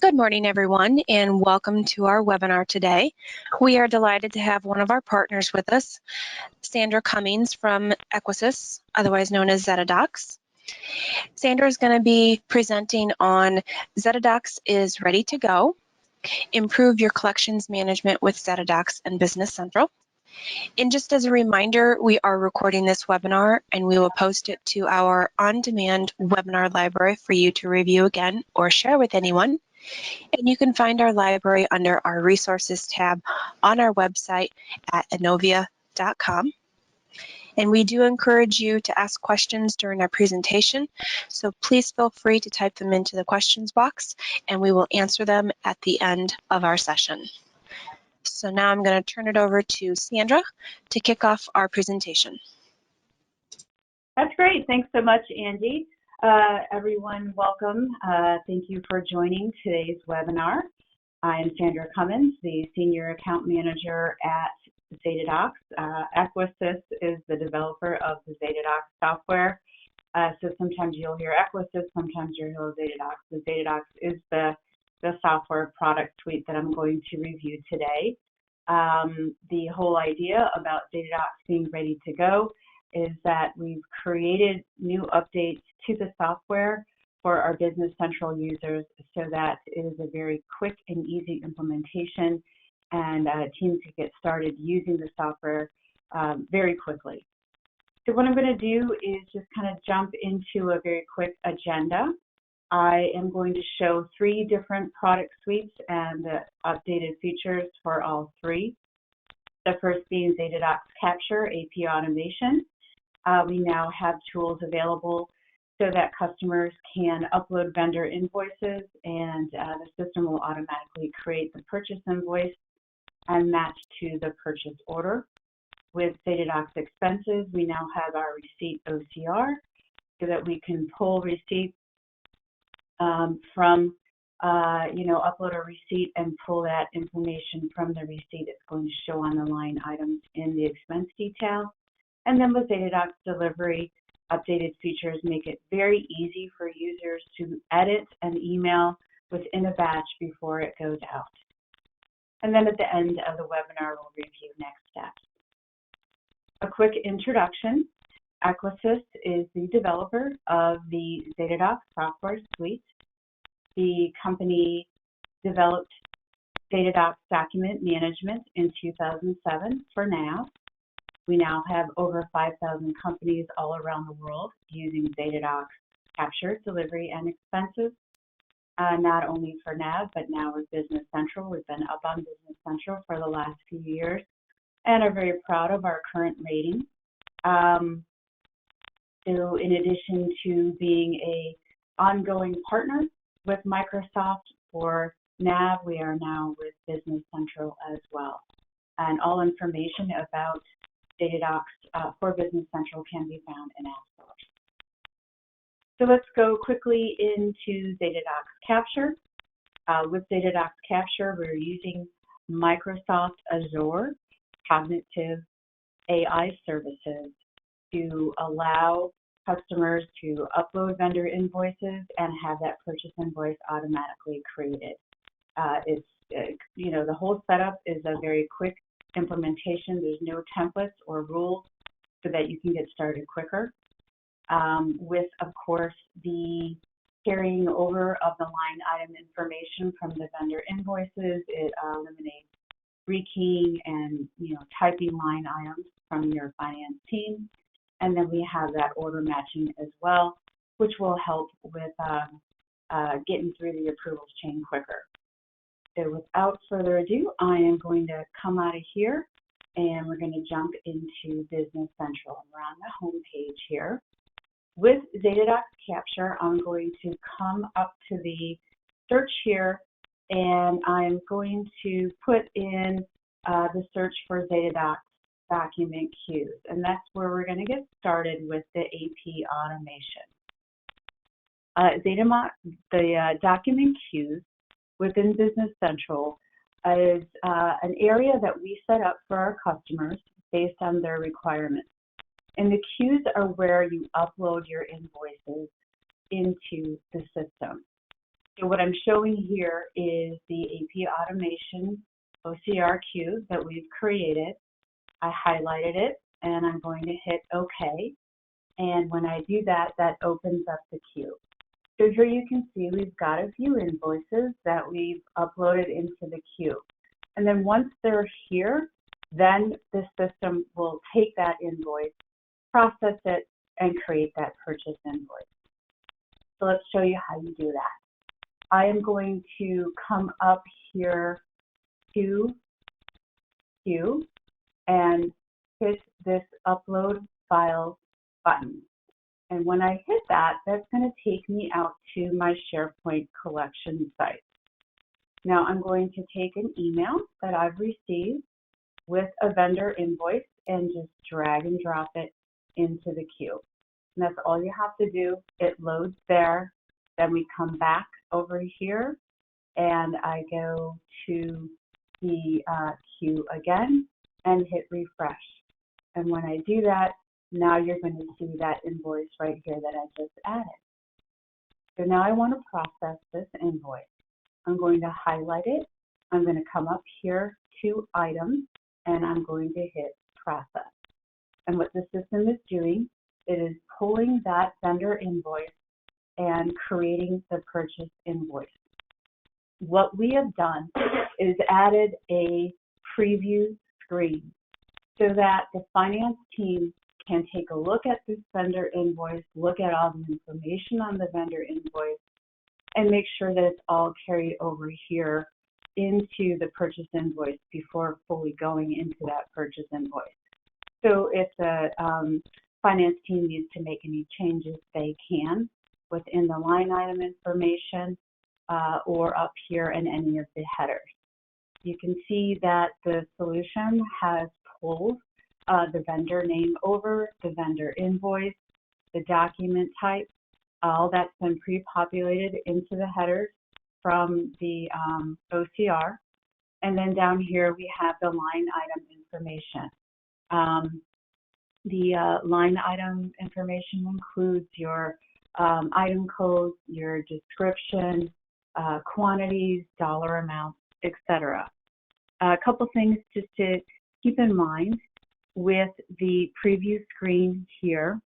Good morning, everyone, and welcome to our webinar today. We are delighted to have one of our partners with us, Sandra Cummings from Equisys, otherwise known as Zetadocs. Sandra is going to be presenting on Zetadocs is ready to go, improve your collections management with Zetadocs and Business Central. And just as a reminder, we are recording this webinar and we will post it to our on-demand webinar library for you to review again or share with anyone. And you can find our library under our resources tab on our website at inovia.com. And we do encourage you to ask questions during our presentation, so please feel free to type them into the questions box and we will answer them at the end of our session. So now I'm going to turn it over to Sandra to kick off our presentation. That's great. Thanks so much, Angie. Everyone, welcome. Thank you for joining today's webinar. I am Sandra Cummings, the Senior Account Manager at Zetadocs. Equisys is the developer of the Zetadocs software. So sometimes you'll hear Equisys, sometimes you'll hear Zetadocs. The Zetadocs is the software product suite that I'm going to review today. The whole idea about Zetadocs being ready to go is that we've created new updates to the software for our Business Central users so that it is a very quick and easy implementation, and teams can get started using the software very quickly. So what I'm going to do is just kind of jump into a very quick agenda. I am going to show 3 different product suites and updated features for all 3. The first being Zetadocs Capture AP automation. We now have tools available so that customers can upload vendor invoices, and the system will automatically create the purchase invoice and match to the purchase order. With Zetadocs Expenses, we now have our receipt OCR so that we can pull receipts from, upload a receipt and pull that information from the receipt. It's going to show on the line items in the expense detail. And then with Zetadocs Delivery, updated features make it very easy for users to edit an email within a batch before it goes out. And then at the end of the webinar, we'll review next steps. A quick introduction. Equisys is the developer of the Zetadocs software suite. The company developed Zetadocs Document Management in 2007 for NAV. We now have over 5,000 companies all around the world using Zetadocs Capture, Delivery, and Expenses, not only for NAV, but now with Business Central. We've been up on Business Central for the last few years and are very proud of our current rating. So in addition to being an ongoing partner with Microsoft for NAV, we are now with Business Central as well. And all information about Zetadocs for Business Central can be found in App Stores. So let's go quickly into Zetadocs Capture. With Zetadocs Capture, we're using Microsoft Azure Cognitive AI services to allow customers to upload vendor invoices and have that purchase invoice automatically created. The whole setup is a very quick implementation. There's no templates or rules so that you can get started quicker. With, of course, the carrying over of the line item information from the vendor invoices, it eliminates rekeying and typing line items from your finance team. And then we have that order matching as well, which will help with getting through the approvals chain quicker. So without further ado, I am going to come out of here and we're going to jump into Business Central. We're on the home page here. With Zetadocs Capture, I'm going to come up to the search here and I'm going to put in the search for Zetadocs document queues, and that's where we're going to get started with the AP automation. The document queues within Business Central is an area that we set up for our customers based on their requirements. And the queues are where you upload your invoices into the system. So what I'm showing here is the AP automation OCR queue that we've created. I highlighted it and I'm going to hit OK. And when I do that, that opens up the queue. So here you can see we've got a few invoices that we've uploaded into the queue. And then once they're here, then the system will take that invoice, process it, and create that purchase invoice. So let's show you how you do that. I am going to come up here to queue and hit this upload file button. And when I hit that, that's going to take me out to my SharePoint collection site. Now I'm going to take an email that I've received with a vendor invoice and just drag and drop it into the queue. And that's all you have to do. It loads there. Then we come back over here and I go to the queue again and hit refresh. And when I do that, now you're going to see that invoice right here that I just added. So now I want to process this invoice. I'm going to highlight it. I'm going to come up here to items and I'm going to hit process. And what the system is doing, it is pulling that vendor invoice and creating the purchase invoice. What we have done is added a preview screen so that the finance team can take a look at this vendor invoice, look at all the information on the vendor invoice, and make sure that it's all carried over here into the purchase invoice before fully going into that purchase invoice. So if the finance team needs to make any changes, they can within the line item information or up here in any of the headers. You can see that the solution has pulled the vendor name over, the vendor invoice, the document type, all that's been pre-populated into the headers from the OCR. And then down here we have the line item information. The line item information includes your item codes, your description, quantities, dollar amounts, etc. A couple things just to keep in mind with the preview screen here.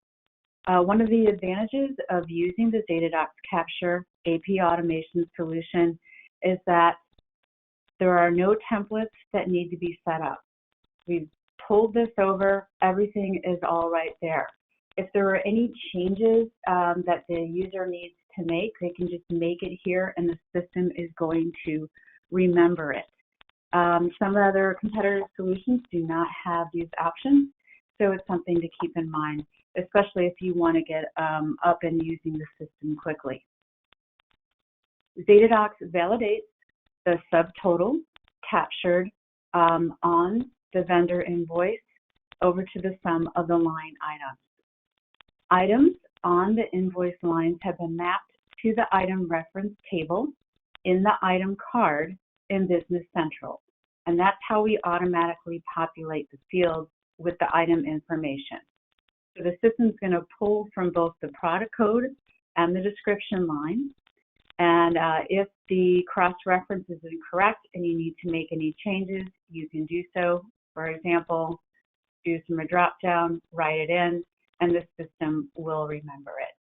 One of the advantages of using the Zetadocs Capture AP automation solution is that there are no templates that need to be set up. We've pulled this over, everything is all right there. If there are any changes that the user needs to make, they can just make it here and the system is going to remember it. Some other competitor solutions do not have these options, so it's something to keep in mind, especially if you want to get up and using the system quickly. Zetadocs validates the subtotal captured on the vendor invoice over to the sum of the line items. Items on the invoice lines have been mapped to the item reference table in the item card in Business Central. And that's how we automatically populate the fields with the item information. So the system's going to pull from both the product code and the description line. And if the cross-reference is incorrect and you need to make any changes, you can do so. For example, do a drop-down, write it in, and the system will remember it.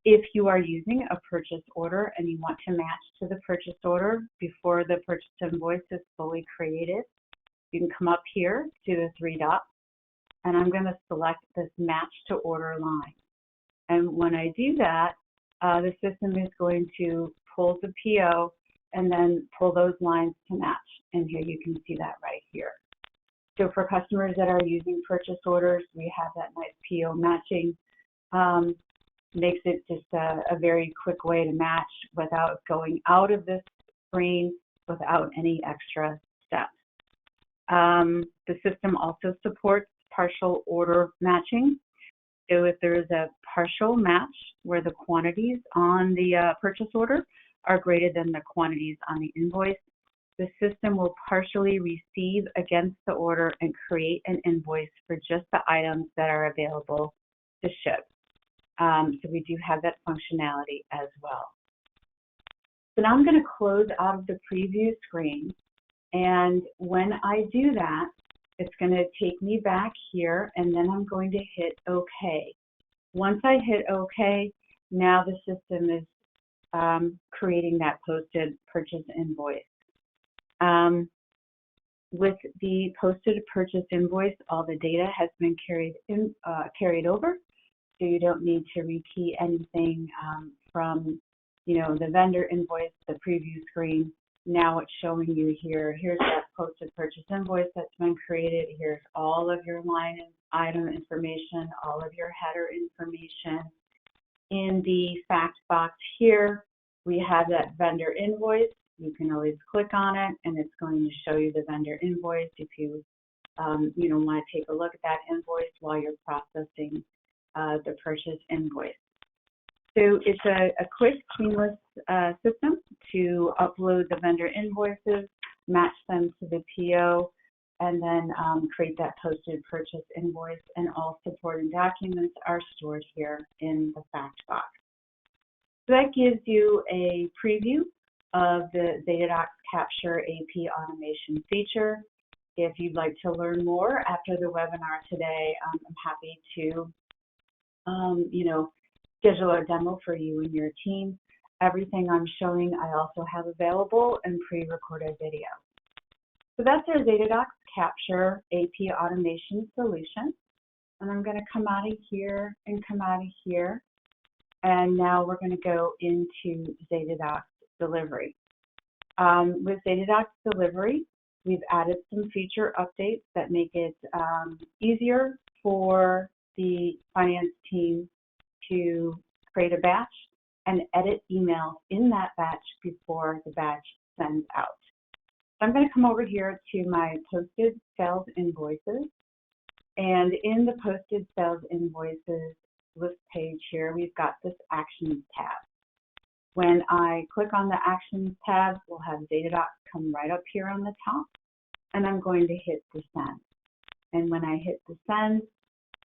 If you are using a purchase order and you want to match to the purchase order before the purchase invoice is fully created, you can come up here to the three dots, and I'm going to select this match to order line. And when I do that, the system is going to pull the PO and then pull those lines to match. And here you can see that right here. So for customers that are using purchase orders, we have that nice PO matching. Makes it just a very quick way to match without going out of this screen, without any extra steps. The system also supports partial order matching. So if there is a partial match where the quantities on the purchase order are greater than the quantities on the invoice, the system will partially receive against the order and create an invoice for just the items that are available to ship. So we do have that functionality as well. So now I'm going to close out of the preview screen. And when I do that, it's going to take me back here, and then I'm going to hit OK. Once I hit OK, now the system is creating that posted purchase invoice. With the posted purchase invoice, all the data has been carried over, so you don't need to repeat anything from, the vendor invoice, the preview screen. Now it's showing you here. Here's that posted purchase invoice that's been created. Here's all of your line and item information, all of your header information. In the fact box here, we have that vendor invoice. You can always click on it, and it's going to show you the vendor invoice if you, want to take a look at that invoice while you're processing the purchase invoice. So it's a quick, seamless system to upload the vendor invoices, match them to the PO, and then create that posted purchase invoice. And all supporting documents are stored here in the fact box. So that gives you a preview of the Zetadocs Capture AP automation feature. If you'd like to learn more after the webinar today, I'm happy to, schedule a demo for you and your team. Everything I'm showing I also have available in pre-recorded video. So that's our Zetadocs Capture AP automation solution. And I'm going to come out of here and come out of here. And now we're going to go into Zetadocs Delivery. With Zetadocs Delivery, we've added some feature updates that make it easier for the finance team to create a batch and edit emails in that batch before the batch sends out. So I'm going to come over here to my posted sales invoices. And in the posted sales invoices list page here, we've got this Actions tab. When I click on the Actions tab, we'll have Zetadocs come right up here on the top, and I'm going to hit the send. And when I hit the send,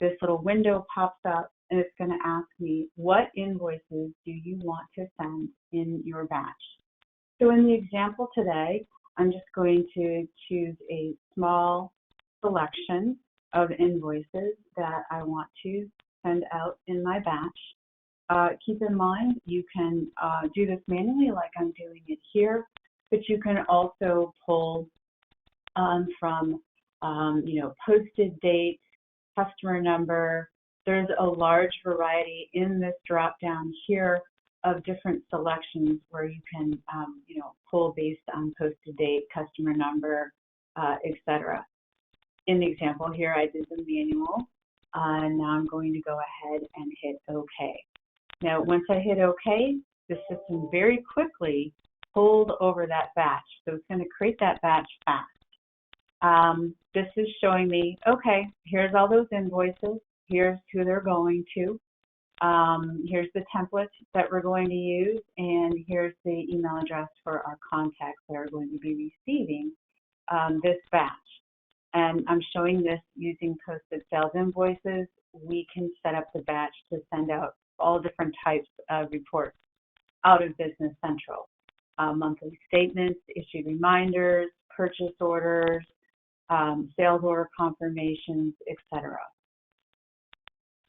this little window pops up, and it's going to ask me, what invoices do you want to send in your batch? So in the example today, I'm just going to choose a small selection of invoices that I want to send out in my batch. Keep in mind, you can do this manually like I'm doing it here, but you can also pull from, posted date, customer number. There's a large variety in this drop down here of different selections where you can, pull based on posted date, customer number, etc. In the example here, I did the manual. Now I'm going to go ahead and hit OK. Now, once I hit OK, the system very quickly pulled over that batch. So it's going to create that batch fast. This is showing me, okay, here's all those invoices. Here's who they're going to. Here's the template that we're going to use, and here's the email address for our contacts that are going to be receiving this batch. And I'm showing this using posted sales invoices. We can set up the batch to send out all different types of reports out of Business Central. Monthly statements, issued reminders, purchase orders, sales order confirmations, etc.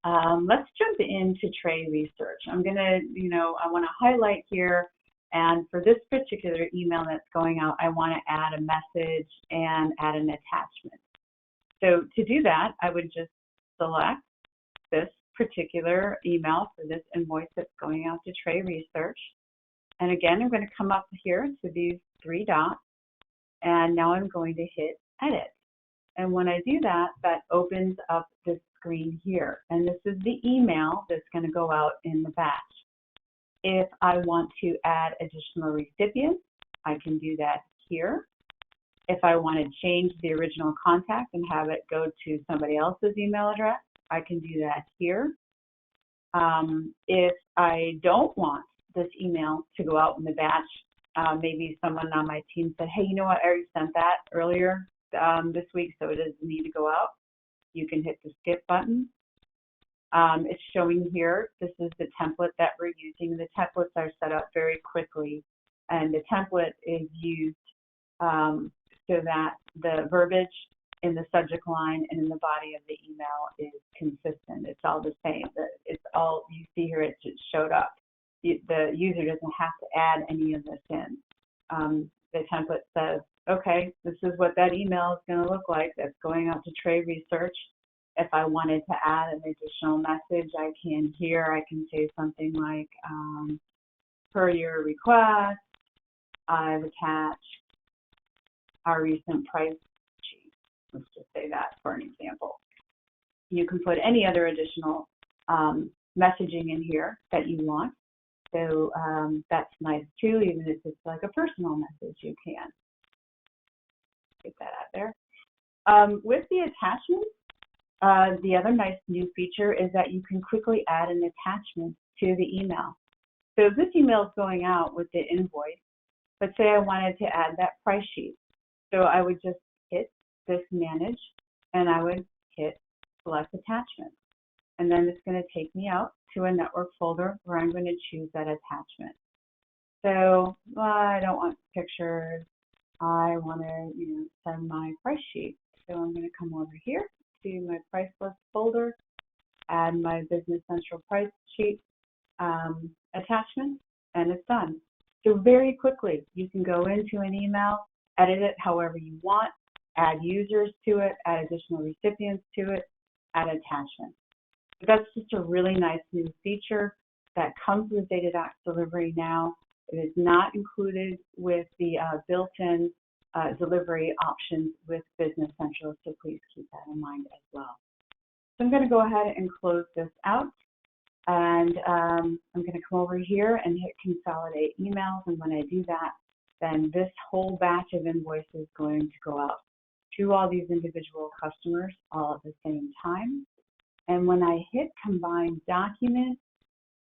Let's jump into trade research. I'm going to, I want to highlight here, and for this particular email that's going out, I want to add a message and add an attachment. So to do that, I would just select this particular email for this invoice that's going out to trade research. And again, I'm going to come up here to these three dots, and now I'm going to hit edit. And when I do that, that opens up this screen here. And this is the email that's going to go out in the batch. If I want to add additional recipients, I can do that here. If I want to change the original contact and have it go to somebody else's email address, I can do that here. If I don't want this email to go out in the batch, maybe someone on my team said, hey, you know what, I already sent that earlier this week, so it doesn't need to go out. You can hit the skip button. It's showing here, this is the template that we're using. The templates are set up very quickly, and the template is used so that the verbiage in the subject line and in the body of the email is consistent. It's all the same. It's all, you see here, it just showed up. The user doesn't have to add any of this in. The template says, okay, this is what that email is going to look like. That's going out to trade research. If I wanted to add an additional message, I can here. I can say something like, per your request, I've attached our recent price sheet. Let's just say that for an example. You can put any other additional messaging in here that you want. So that's nice too, even if it's like a personal message, you can. Get that out there. With the attachments, the other nice new feature is that you can quickly add an attachment to the email. So if this email is going out with the invoice, let's say I wanted to add that price sheet. So I would just hit this manage, and I would hit select attachment. And then it's going to take me out to a network folder where I'm going to choose that attachment. So I don't want pictures. I want to send my price sheet. So I'm going to come over here to my price list folder, add my Business Central price sheet attachment, and it's done. So very quickly, you can go into an email, edit it however you want, add users to it, add additional recipients to it, add attachments. But that's just a really nice new feature that comes with Zetadocs Delivery now. It is not included with the built-in delivery options with Business Central, so please keep that in mind as well. So I'm going to go ahead and close this out, and I'm going to come over here and hit consolidate emails, and when I do that, then this whole batch of invoices is going to go out to all these individual customers all at the same time. And when I hit combine document,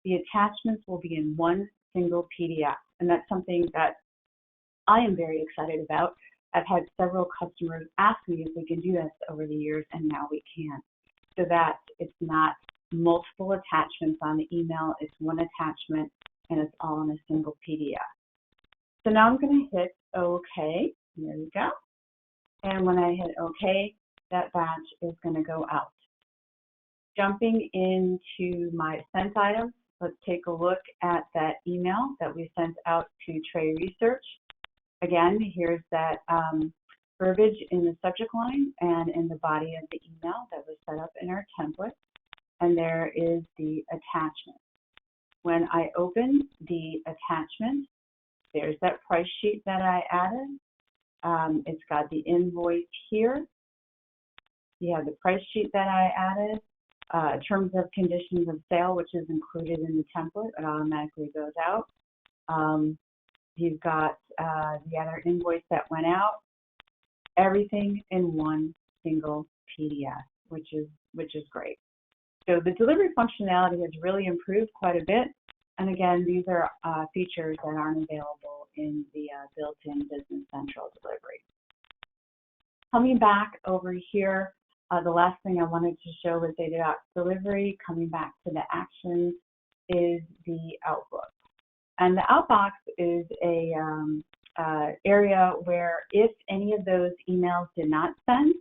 the attachments will be in one single PDF, and that's something that I am very excited about. I've had several customers ask me if we can do this over the years, and now we can. So that it's not multiple attachments on the email, it's one attachment, and it's all in a single PDF. So now I'm going to hit OK. There we go. And when I hit OK, that batch is going to go out. Jumping into my sent items, let's take a look at that email that we sent out to Trade Research. Again, here's that verbiage in the subject line and in the body of the email that was set up in our template. And there is the attachment. When I open the attachment, there's that price sheet that I added. It's got the invoice here. You have the price sheet that I added. Terms of conditions of sale, which is included in the template, it automatically goes out. You've got the other invoice that went out. Everything in one single PDF, which is great. So the delivery functionality has really improved quite a bit. And again, these are features that aren't available in the built-in Business Central delivery. Coming back over here, the last thing I wanted to show with Zetadocs Delivery, coming back to the actions, is the Outbox. And the Outbox is a area where if any of those emails did not send,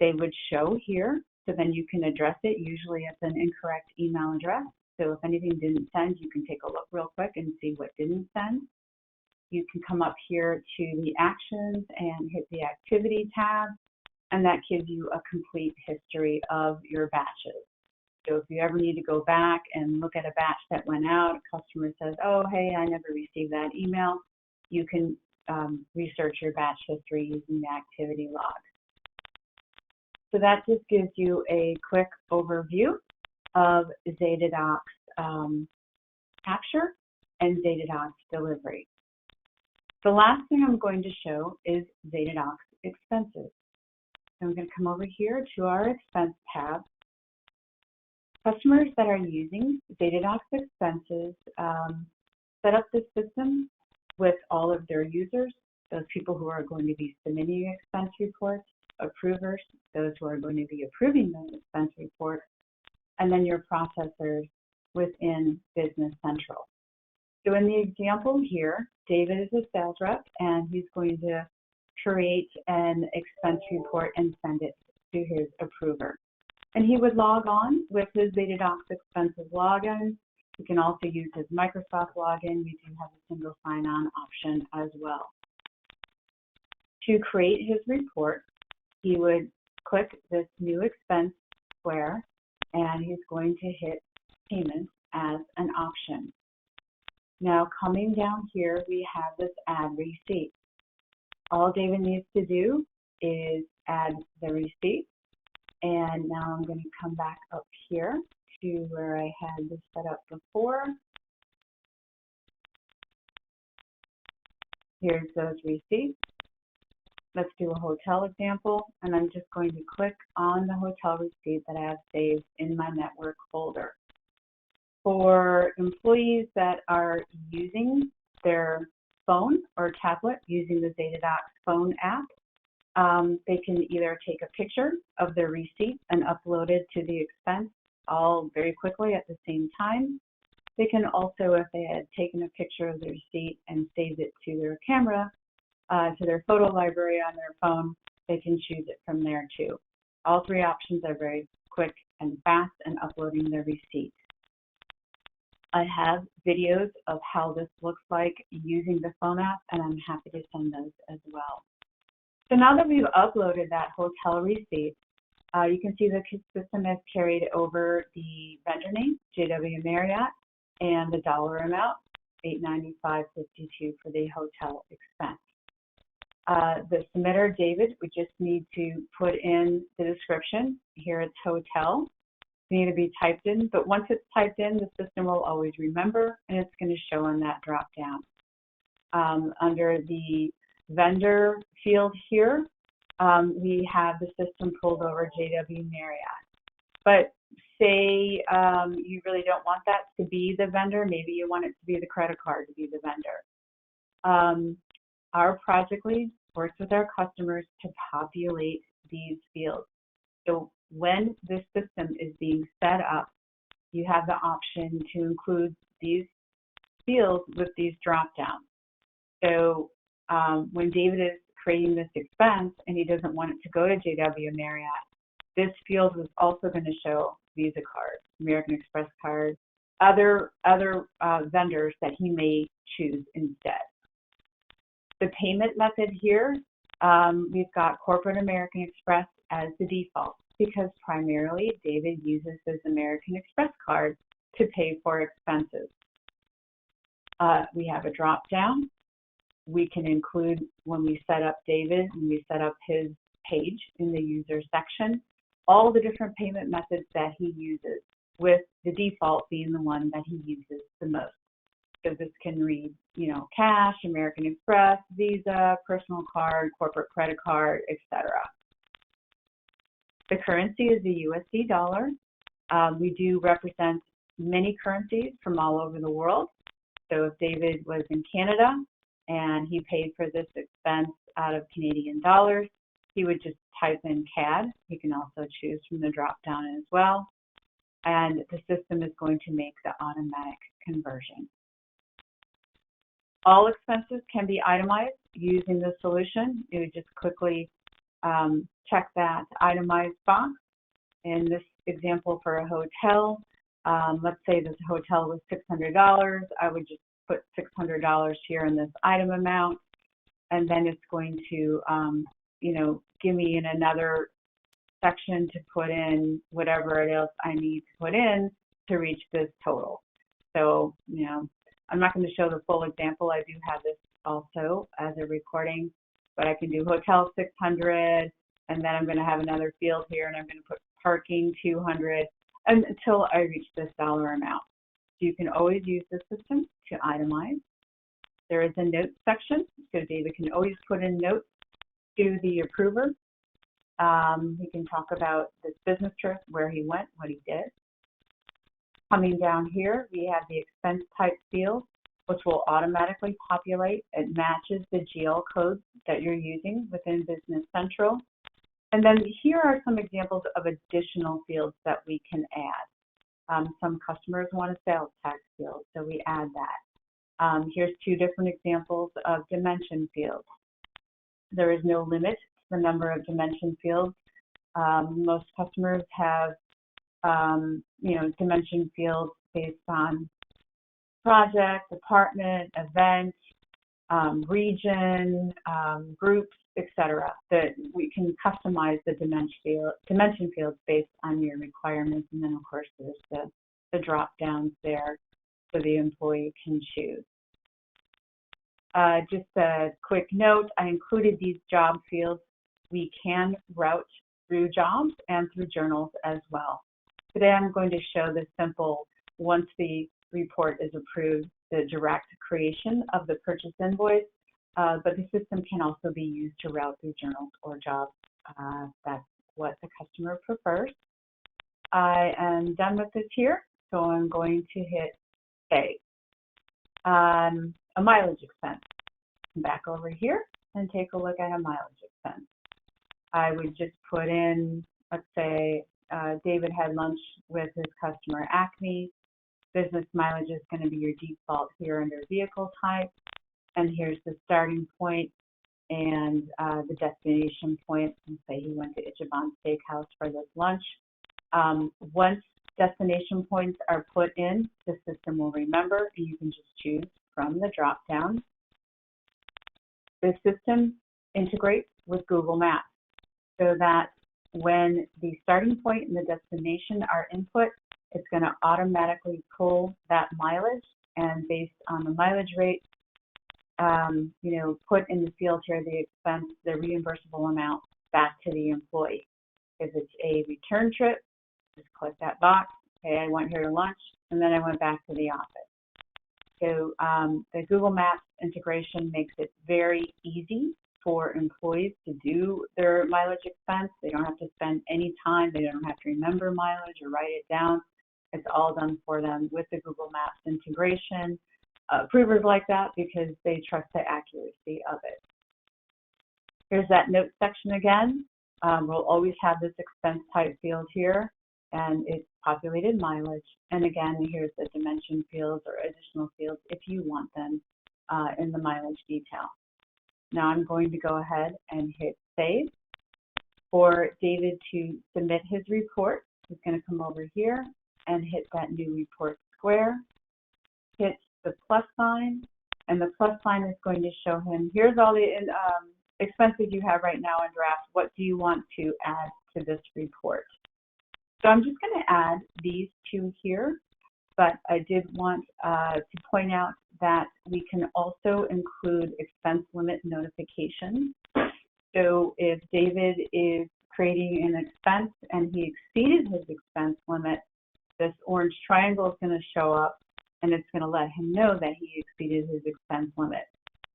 they would show here. So then you can address it. Usually it's an incorrect email address. So if anything didn't send, you can take a look real quick and see what didn't send. You can come up here to the actions and hit the activity tab, and that gives you a complete history of your batches. So if you ever need to go back and look at a batch that went out, a customer says, oh, hey, I never received that email, you can research your batch history using the activity log. So that just gives you a quick overview of Zetadocs Capture and Zetadocs Delivery. The last thing I'm going to show is Zetadocs Expenses. So I'm going to come over here to our Expense tab. Customers that are using Zetadocs Expenses set up the system with all of their users, those people who are going to be submitting expense reports, approvers, those who are going to be approving those expense reports, and then your processors within Business Central. So in the example here, David is a sales rep, and he's going to create an expense report and send it to his approver. And he would log on with his Zetadocs expenses login. You can also use his Microsoft login. You do have a single sign-on option as well. To create his report, he would click this new expense square, and he's going to hit payments as an option. Now, coming down here, we have this add receipt. All David needs to do is add the receipt. And now I'm going to come back up here to where I had this set up before. Here's those receipts. Let's do a hotel example, and I'm just going to click on the hotel receipt that I have saved in my network folder. For employees that are using their phone or tablet using the Zetadocs phone app, they can either take a picture of their receipt and upload it to the expense all very quickly at the same time. They can also, if they had taken a picture of their receipt and saved it to their camera, to their photo library on their phone, they can choose it from there too. All three options are very quick and fast in uploading their receipt. I have videos of how this looks like using the phone app, and I'm happy to send those as well. So now that we've uploaded that hotel receipt, you can see the system has carried over the vendor name, JW Marriott, and the dollar amount, $895.52 for the hotel expense. The submitter, David, would just need to put in the description. Here it's hotel. It need to be typed in, but once it's typed in, the system will always remember, and it's going to show on that drop down. Under the vendor field here, we have the system pulled over JW Marriott. But say you really don't want that to be the vendor, maybe you want it to be the credit card to be the vendor. Our project lead works with our customers to populate these fields. So when this system is being set up, you have the option to include these fields with these drop downs. So when David is creating this expense and he doesn't want it to go to JW Marriott, this field is also going to show Visa card, American Express card, other vendors that he may choose instead. The payment method here, we've got corporate American Express as the default because primarily David uses his American Express card to pay for expenses. We have a drop down. We can include when we set up David, when we set up his page in the user section, all the different payment methods that he uses, with the default being the one that he uses the most. So this can read, cash, American Express, Visa, personal card, corporate credit card, etc. The currency is the USD dollar. We do represent many currencies from all over the world. So if David was in Canada and he paid for this expense out of Canadian dollars, he would just type in CAD. He can also choose from the drop down as well. And the system is going to make the automatic conversion. All expenses can be itemized using the solution. You would just quickly check that itemized box. In this example for a hotel, let's say this hotel was $600. I would just put $600 here in this item amount, and then it's going to, give me in another section to put in whatever else I need to put in to reach this total. So, I'm not going to show the full example. I do have this also as a recording, but I can do hotel 600, and then I'm going to have another field here, and I'm going to put parking 200 until I reach this dollar amount. So you can always use the system to itemize. There is a notes section, so David can always put in notes to the approver. He can talk about this business trip, where he went, what he did. Coming down here, we have the expense type field, which will automatically populate. It matches the GL code that you're using within Business Central. And then here are some examples of additional fields that we can add. Some customers want a sales tax field, so we add that. Here's two different examples of dimension fields. There is no limit to the number of dimension fields. Most customers have, dimension fields based on project, department, event, region, groups, etc. That we can customize the dimension fields based on your requirements, and then of course there's the drop downs there so the employee can choose. Just a quick note, I included these job fields. We can route through jobs and through journals as well. Today I'm going to show the simple, once the report is approved, the direct creation of the purchase invoice, but the system can also be used to route through journals or jobs. That's what the customer prefers. I am done with this here, so I'm going to hit save. A mileage expense. Come back over here and take a look at a mileage expense. I would just put in, let's say, David had lunch with his customer Acme. Business mileage is going to be your default here under vehicle type. And here's the starting point and the destination point. Let's say he went to Ichiban Steakhouse for this lunch. Once destination points are put in, the system will remember, and you can just choose from the drop down. The system integrates with Google Maps so that when the starting point and the destination are input, it's going to automatically pull that mileage, and based on the mileage rate, put in the field here the expense, the reimbursable amount back to the employee. If it's a return trip, just click that box. Okay, I went here to lunch, and then I went back to the office. So the Google Maps integration makes it very easy for employees to do their mileage expense. They don't have to spend any time. They don't have to remember mileage or write it down. It's all done for them with the Google Maps integration. Approvers like that because they trust the accuracy of it. Here's that note section again. We'll always have this expense type field here, and it's populated mileage. And again, here's the dimension fields or additional fields if you want them in the mileage detail. Now I'm going to go ahead and hit save. For David to submit his report, he's going to come over here and hit that new report square, hit the plus sign, and the plus sign is going to show him, here's all the expenses you have right now in draft. What do you want to add to this report? So I'm just going to add these two here, but I did want to point out that we can also include expense limit notifications. So if David is creating an expense and he exceeded his expense limit, this orange triangle is going to show up, and it's going to let him know that he exceeded his expense limit.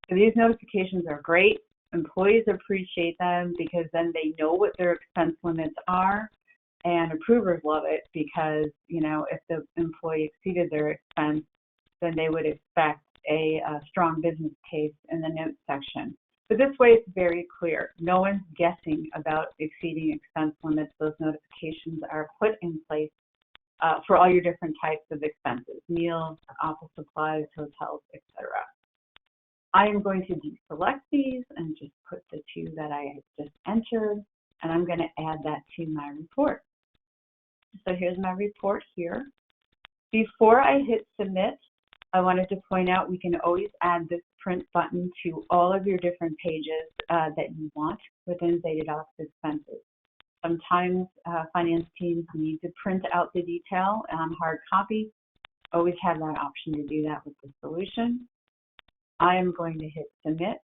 So these notifications are great. Employees appreciate them because then they know what their expense limits are, and approvers love it because, if the employee exceeded their expense, then they would expect a strong business case in the notes section. But this way it's very clear. No one's guessing about exceeding expense limits. Those notifications are put in place for all your different types of expenses, meals, office supplies, hotels, etc. I am going to deselect these and just put the two that I just entered, and I'm going to add that to my report. So here's my report here. Before I hit submit, I wanted to point out we can always add this print button to all of your different pages that you want within Zetadocs expenses. Sometimes finance teams need to print out the detail on hard copy. Always have that option to do that with the solution. I am going to hit submit,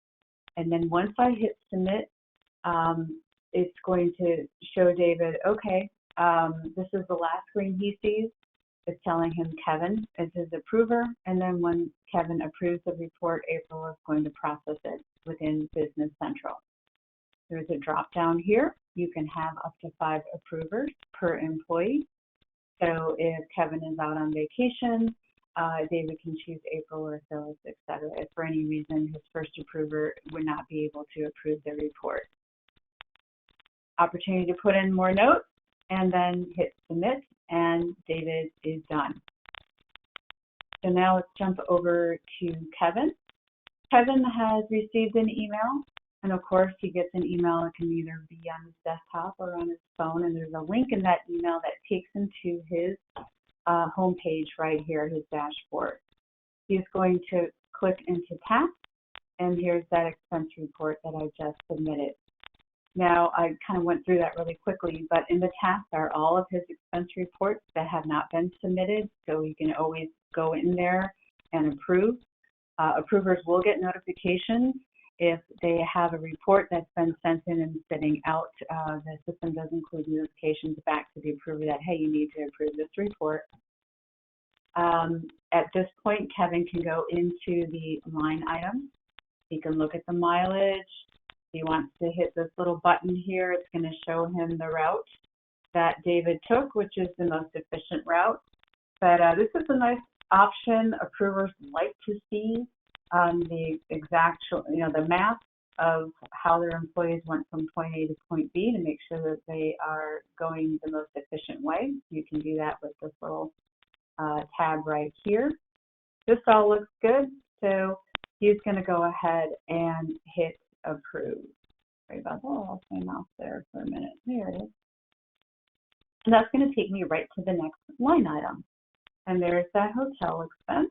and then once I hit submit, it's going to show David, okay, this is the last screen he sees. It's telling him Kevin is his approver, and then when Kevin approves the report, April is going to process it within Business Central. There's a drop down here. You can have up to 5 approvers per employee. So if Kevin is out on vacation, David can choose April or Phyllis, etc. If for any reason his first approver would not be able to approve the report. Opportunity to put in more notes and then hit submit, and David is done. So now let's jump over to Kevin. Kevin has received an email, and of course he gets an email. It can either be on his desktop or on his phone, and there's a link in that email that takes him to his home page right here, his dashboard. He's going to click into task, and here's that expense report that I just submitted. Now, I kind of went through that really quickly, but in the task are all of his expense reports that have not been submitted, so you can always go in there and approve. Approvers will get notifications if they have a report that's been sent in and sitting out. The system does include notifications back to the approver that, hey, you need to approve this report. At this point, Kevin can go into the line items. He can look at the mileage. He wants to hit this little button here. It's going to show him the route that David took, which is the most efficient route. But this is a nice option. Approvers like to see the exact, the map of how their employees went from point A to point B to make sure that they are going the most efficient way. You can do that with this little tab right here. This all looks good, so he's going to go ahead and hit approve. Sorry about that, I lost my mouse there for a minute. There it is. And that's going to take me right to the next line item. And there's that hotel expense.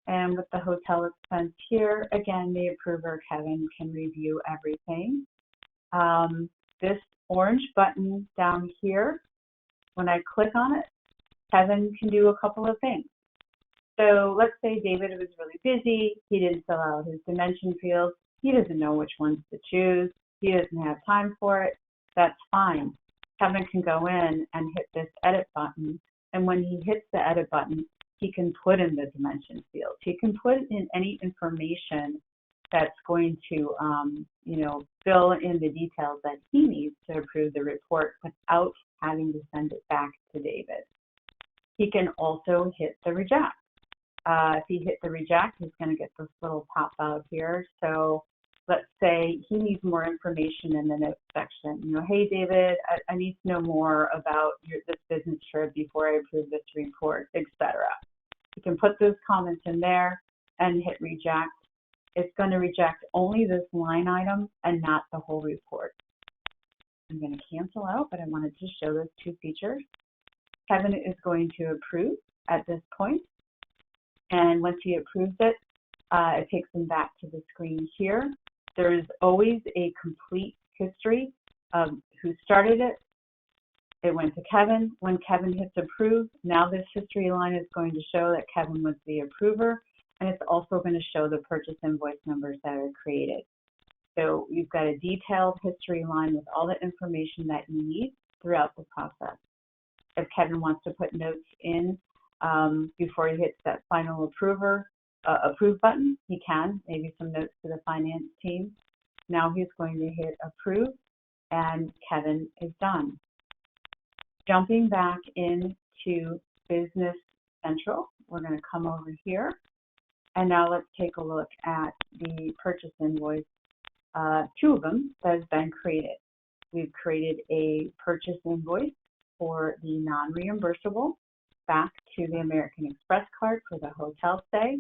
And with the hotel expense here, again, the approver, Kevin, can review everything. This orange button down here, when I click on it, Kevin can do a couple of things. So let's say David was really busy. He didn't fill out his dimension fields. He doesn't know which ones to choose. He doesn't have time for it. That's fine. Kevin can go in and hit this edit button. And when he hits the edit button, he can put in the dimension fields. He can put in any information that's going to, fill in the details that he needs to approve the report without having to send it back to David. He can also hit the reject. If he hit the reject, he's going to get this little pop out here. So let's say he needs more information in the notes section. Hey, David, I need to know more about this business trip before I approve this report, etc. You can put those comments in there and hit reject. It's going to reject only this line item and not the whole report. I'm going to cancel out, but I wanted to show those two features. Kevin is going to approve at this point. And once he approves it, it takes him back to the screen here. There is always a complete history of who started it. It went to Kevin. When Kevin hits approve, now this history line is going to show that Kevin was the approver, and it's also going to show the purchase invoice numbers that are created. So you've got a detailed history line with all the information that you need throughout the process. If Kevin wants to put notes in before he hits that final approve button, he can, maybe some notes to the finance team. Now he's going to hit approve, and Kevin is done. Jumping back into Business Central, we're going to come over here, and now let's take a look at the purchase invoice, two of them that has been created. We've created a purchase invoice for the non-reimbursable back to the American Express card for the hotel stay.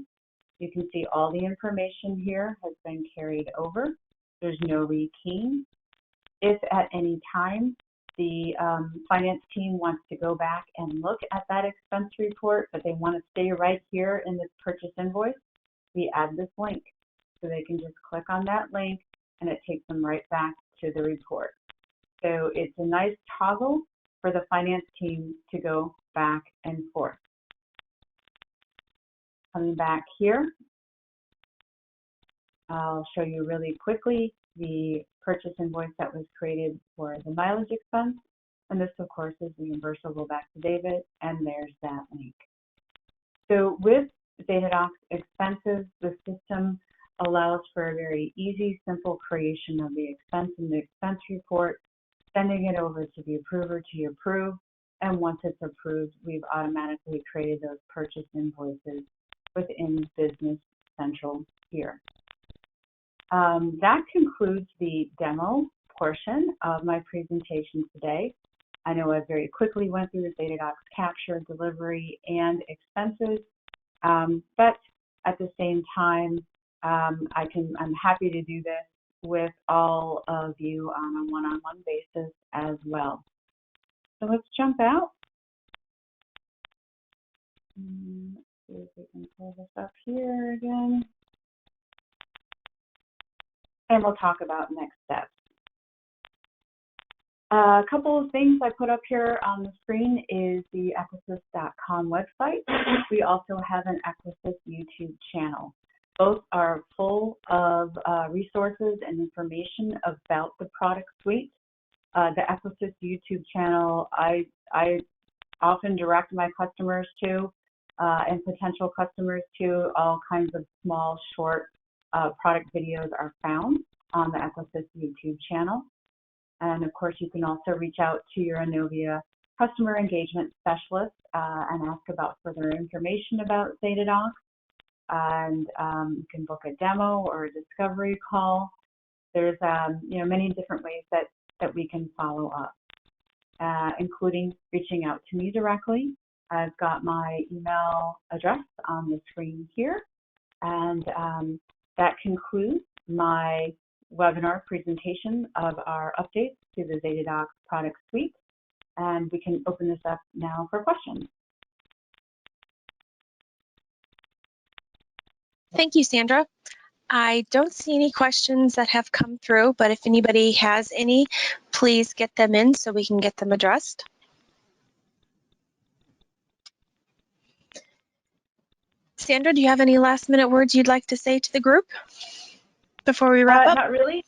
You can see all the information here has been carried over. There's no rekeying. If at any time the finance team wants to go back and look at that expense report, but they want to stay right here in this purchase invoice, we add this link. So they can just click on that link and it takes them right back to the report. So it's a nice toggle for the finance team to go back and forth. Coming back here, I'll show you really quickly the purchase invoice that was created for the mileage expense. And this, of course, is reimbursable back to David, and there's that link. So with Zetadocs expenses, the system allows for a very easy, simple creation of the expense in the expense report, sending it over to the approver to approve, and once it's approved, we've automatically created those purchase invoices within Business Central here. That concludes the demo portion of my presentation today. I know I very quickly went through the Zetadocs capture, delivery, and expenses, but at the same time, I'm happy to do this with all of you on a one-on-one basis as well. So let's jump out. Let's see if we can pull this up here again. And we'll talk about next steps. A couple of things I put up here on the screen is the Equisys.com website. We also have an Equisys YouTube channel. Both are full of resources and information about the product suite. The Equisys YouTube channel, I often direct my customers to and potential customers to. All kinds of small, short product videos are found on the Equisys YouTube channel. And of course, you can also reach out to your Innovia customer engagement specialist and ask about further information about Zetadocs. And you can book a demo or a discovery call. There's many different ways that we can follow up, including reaching out to me directly. I've got my email address on the screen here, and that concludes my webinar presentation of our updates to the Zetadocs product suite, and we can open this up now for questions. Thank you, Sandra. I don't see any questions that have come through, but if anybody has any, please get them in so we can get them addressed. Sandra, do you have any last minute words you'd like to say to the group before we wrap up? Not really.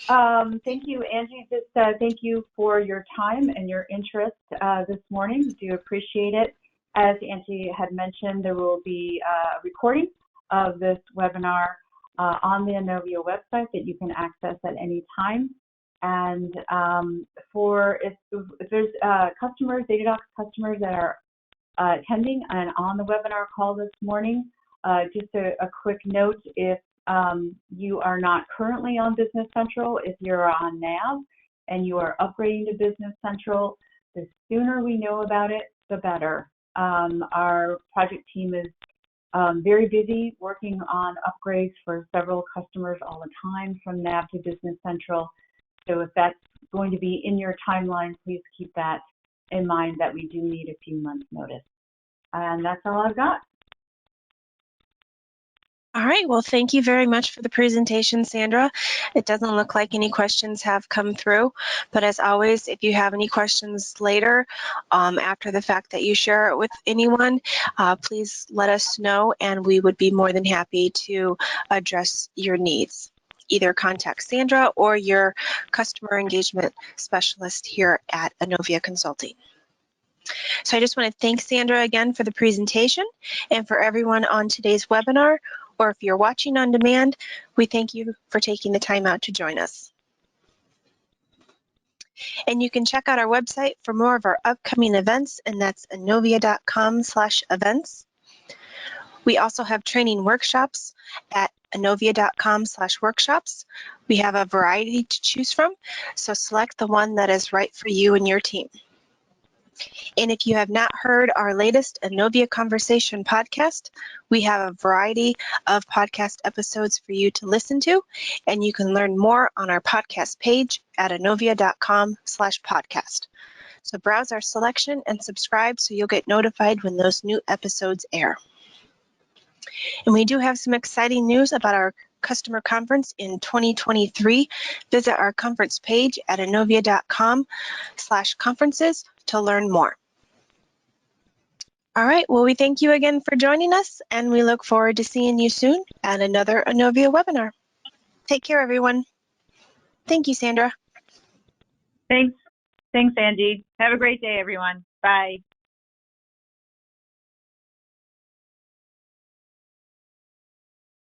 Thank you, Angie. Just thank you for your time and your interest this morning. Do appreciate it. As Angie had mentioned, there will be a recording of this webinar on the Innovia website that you can access at any time. And if there's customers, Zetadocs customers that are attending and on the webinar call this morning, just a quick note, if you are not currently on Business Central, if you're on NAV and you are upgrading to Business Central, the sooner we know about it, the better. Our project team is very busy working on upgrades for several customers all the time from NAV to Business Central. So if that's going to be in your timeline, please keep that in mind that we do need a few months notice. And that's all I've got. All right, well, thank you very much for the presentation, Sandra. It doesn't look like any questions have come through, but as always, if you have any questions later, after the fact that you share it with anyone, please let us know and we would be more than happy to address your needs. Either contact Sandra or your customer engagement specialist here at Innovia Consulting. So I just want to thank Sandra again for the presentation, and for everyone on today's webinar, or if you're watching on demand, we thank you for taking the time out to join us. And you can check out our website for more of our upcoming events, and that's innovia.com/events. We also have training workshops at innovia.com/workshops. We have a variety to choose from, so select the one that is right for you and your team. And if you have not heard our latest Innovia Conversation podcast, we have a variety of podcast episodes for you to listen to, and you can learn more on our podcast page at innovia.com/podcast. So browse our selection and subscribe so you'll get notified when those new episodes air. And we do have some exciting news about our customer conference in 2023. Visit our conference page at innovia.com/conferences to learn more. All right, well, we thank you again for joining us, and we look forward to seeing you soon at another Innovia webinar. Take care, everyone. Thank you, Sandra. Thanks, Angie. Have a great day, everyone. Bye.